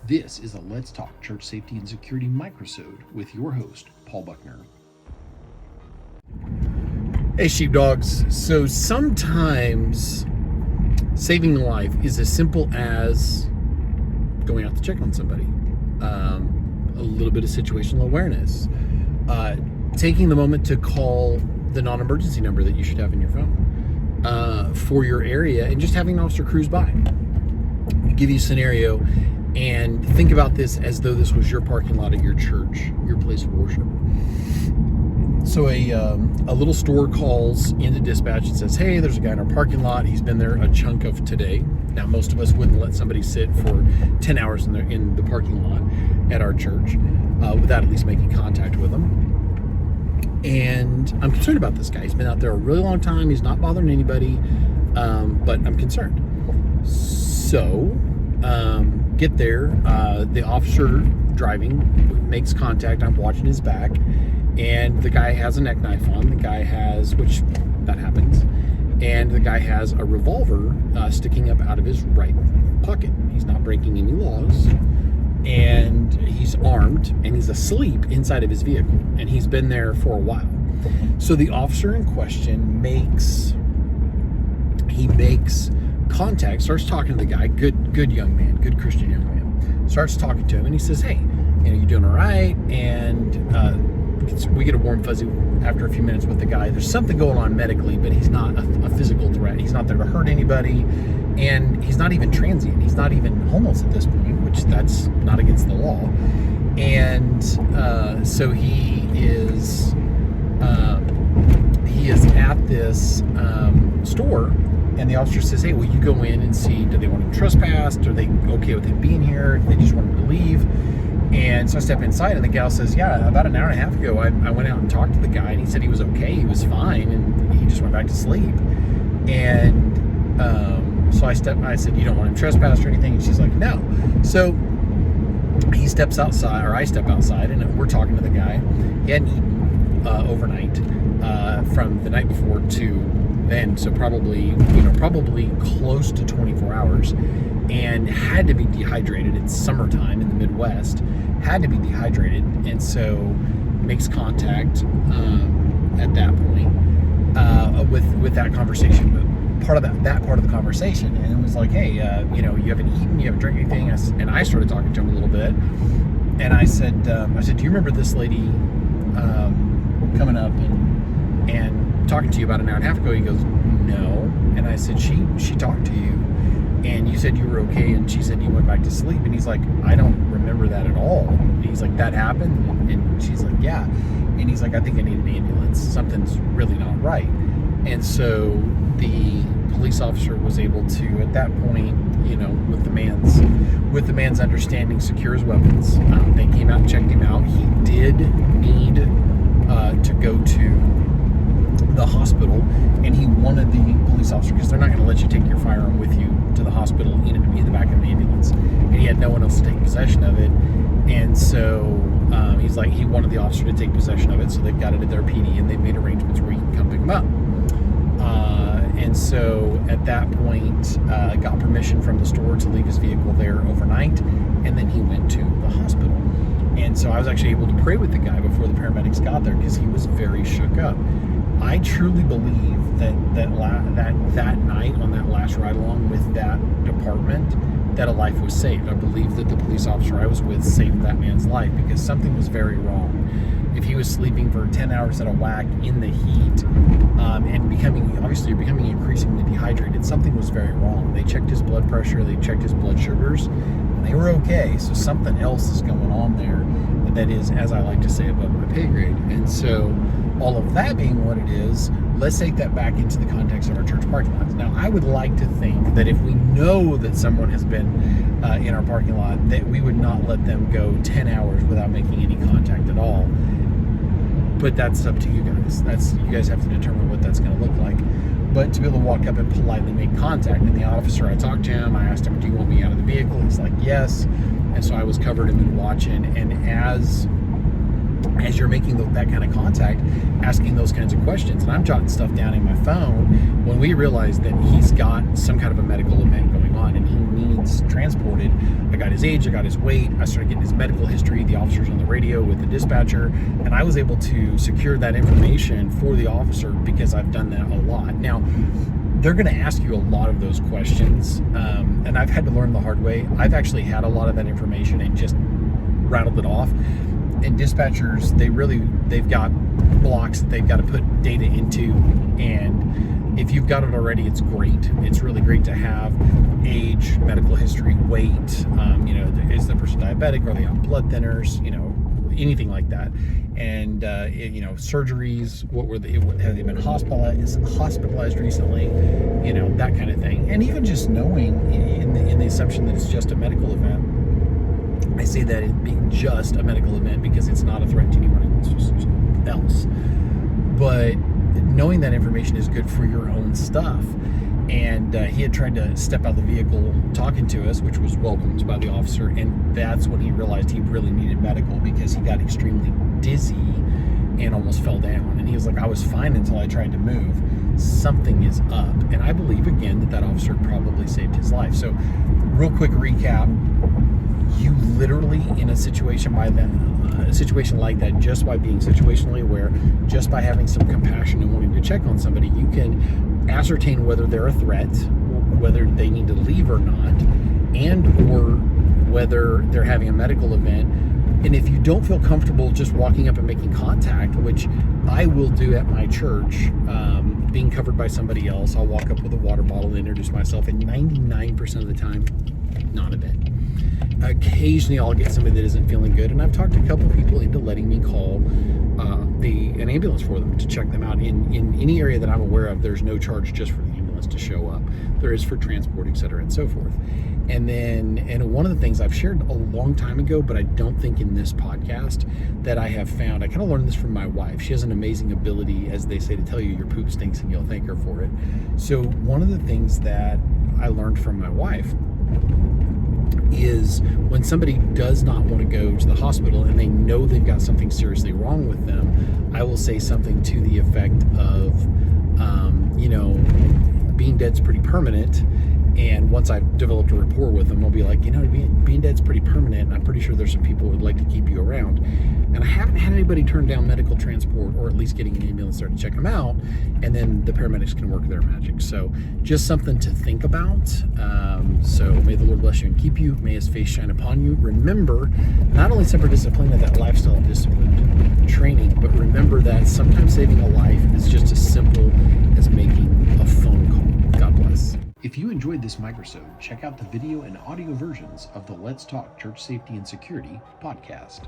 This is a Let's Talk Church Safety and Security microsode with your host, Paul Buckner. Hey, sheepdogs. So sometimes saving a life is as simple as going out to check on somebody. A little bit of situational awareness. Taking the moment to call the non-emergency number that you should have in your phone for your area, and just having an officer cruise by. Give you a scenario and think about this as though this was your parking lot at your church, your place of worship. So a little store calls into dispatch and says, hey, there's a guy in our parking lot. He's been there a chunk of today. Now, most of us wouldn't let somebody sit for 10 hours in the parking lot at our church without at least making contact with them. And I'm concerned about this guy. He's been out there a really long time. He's not bothering anybody, but I'm concerned. So, get there. The officer driving makes contact. I'm watching his back. And the guy has a neck knife on. The guy has, which that happens. And the guy has a revolver sticking up out of his right pocket. He's not breaking any laws. And he's armed, and he's asleep inside of his vehicle. And he's been there for a while. So the officer in question makes contact, starts talking to the guy, good young man, good Christian young man. Starts talking to him, and he says, hey, you doing all right? And we get a warm fuzzy after a few minutes with the guy. There's something going on medically, but he's not a physical threat. He's not there to hurt anybody, and he's not even transient. He's not even homeless at this point, which that's not against the law. And so he is at this store. And the officer says, hey, will you go in and see, do they want him trespassed? Are they okay with him being here? Do they just want him to leave? And so I step inside, and the gal says, yeah, about an hour and a half ago, I went out and talked to the guy, and he said he was okay, he was fine, and he just went back to sleep. And so I said, you don't want him trespassed or anything? And she's like, no. So he steps outside, or I step outside, and we're talking to the guy. He hadn't eaten overnight from the night before to then, so probably close to 24 hours, and had to be dehydrated. It's summertime in the Midwest, had to be dehydrated, and so makes contact at that point with that conversation. But part of that part of the conversation, and it was like, hey, you haven't eaten, you haven't drank anything, and I started talking to him a little bit, and I said, do you remember this lady coming up and talking to you about an hour and a half ago? He goes, no. And I said, she talked to you, and you said you were okay, and she said you went back to sleep. And he's like, I don't remember that at all. And he's like, that happened? And she's like, yeah. And he's like, I think I need an ambulance. Something's really not right. And so the police officer was able to, at that point, with the man's understanding, secure his weapons. They came out and checked him out. He did need to go to the hospital, and he wanted the police officer, because they're not going to let you take your firearm with you to the hospital in the back of an ambulance, and he had no one else to take possession of it. And so he's like, he wanted the officer to take possession of it, so they've got it at their PD, and they've made arrangements where he can come pick him up. And so at that point, got permission from the store to leave his vehicle there overnight, and then he went to the hospital. And so I was actually able to pray with the guy before the paramedics got there, because he was very shook up. I truly believe that night on that last ride along with that department, that a life was saved. I believe that the police officer I was with saved that man's life, because something was very wrong. If he was sleeping for 10 hours at a whack in the heat and becoming increasingly dehydrated, something was very wrong. They checked his blood pressure, they checked his blood sugars, and they were okay. So something else is going on there that is, as I like to say, above my pay grade. And so all of that being what it is, let's take that back into the context of our church parking lots. Now, I would like to think that if we know that someone has been in our parking lot, that we would not let them go 10 hours without making any contact at all. But that's up to you guys. You guys have to determine what that's going to look like. But to be able to walk up and politely make contact, and the officer, I talked to him, I asked him, do you want me out of the vehicle? He's like, yes. And so I was covered him and watching, and as as you're making that kind of contact, asking those kinds of questions. And I'm jotting stuff down in my phone when we realized that he's got some kind of a medical event going on and he needs transported. I got his age, I got his weight, I started getting his medical history, the officer's on the radio with the dispatcher, and I was able to secure that information for the officer because I've done that a lot. Now, they're going to ask you a lot of those questions, and I've had to learn the hard way. I've actually had a lot of that information and just rattled it off. And dispatchers, they've got blocks that they've got to put data into, and if you've got it already, it's great. It's really great to have age, medical history, weight, is the person diabetic, are they on blood thinners, anything like that. And surgeries, have they been hospitalized recently, that kind of thing. And even just knowing in the assumption that it's just a medical event, I say that it being just a medical event because it's not a threat to anyone else. But knowing that information is good for your own stuff. And he had tried to step out of the vehicle talking to us, which was welcomed by the officer. And that's when he realized he really needed medical because he got extremely dizzy and almost fell down. And he was like, I was fine until I tried to move. Something is up. And I believe, again, that officer probably saved his life. So real quick recap. You literally, in a situation like that, just by being situationally aware, just by having some compassion and wanting to check on somebody, you can ascertain whether they're a threat, whether they need to leave or not, and or whether they're having a medical event. And if you don't feel comfortable just walking up and making contact, which I will do at my church, being covered by somebody else, I'll walk up with a water bottle and introduce myself, and 99% of the time, not a bit. Occasionally I'll get somebody that isn't feeling good, and I've talked a couple people into letting me call an ambulance for them to check them out. In any area that I'm aware of, there's no charge just for the ambulance to show up. There is for transport, etc., and so forth. And one of the things I've shared a long time ago, but I don't think in this podcast, that I have found, I kind of learned this from my wife. She has an amazing ability, as they say, to tell you your poop stinks and you'll thank her for it. So one of the things that I learned from my wife is when somebody does not want to go to the hospital and they know they've got something seriously wrong with them, I will say something to the effect of, being dead's pretty permanent. And once I've developed a rapport with them, I'll be like, being dead's pretty permanent, and I'm pretty sure there's some people who would like to keep you around. And I haven't had anybody turn down medical transport, or at least getting an ambulance there to check them out, and then the paramedics can work their magic. So just something to think about. So may the Lord bless you and keep you. May his face shine upon you. Remember, not only separate discipline of that lifestyle discipline training, but remember that sometimes saving a life is just as simple as making a phone call. God bless. If you enjoyed this microsode, check out the video and audio versions of the Let's Talk Church Safety and Security podcast.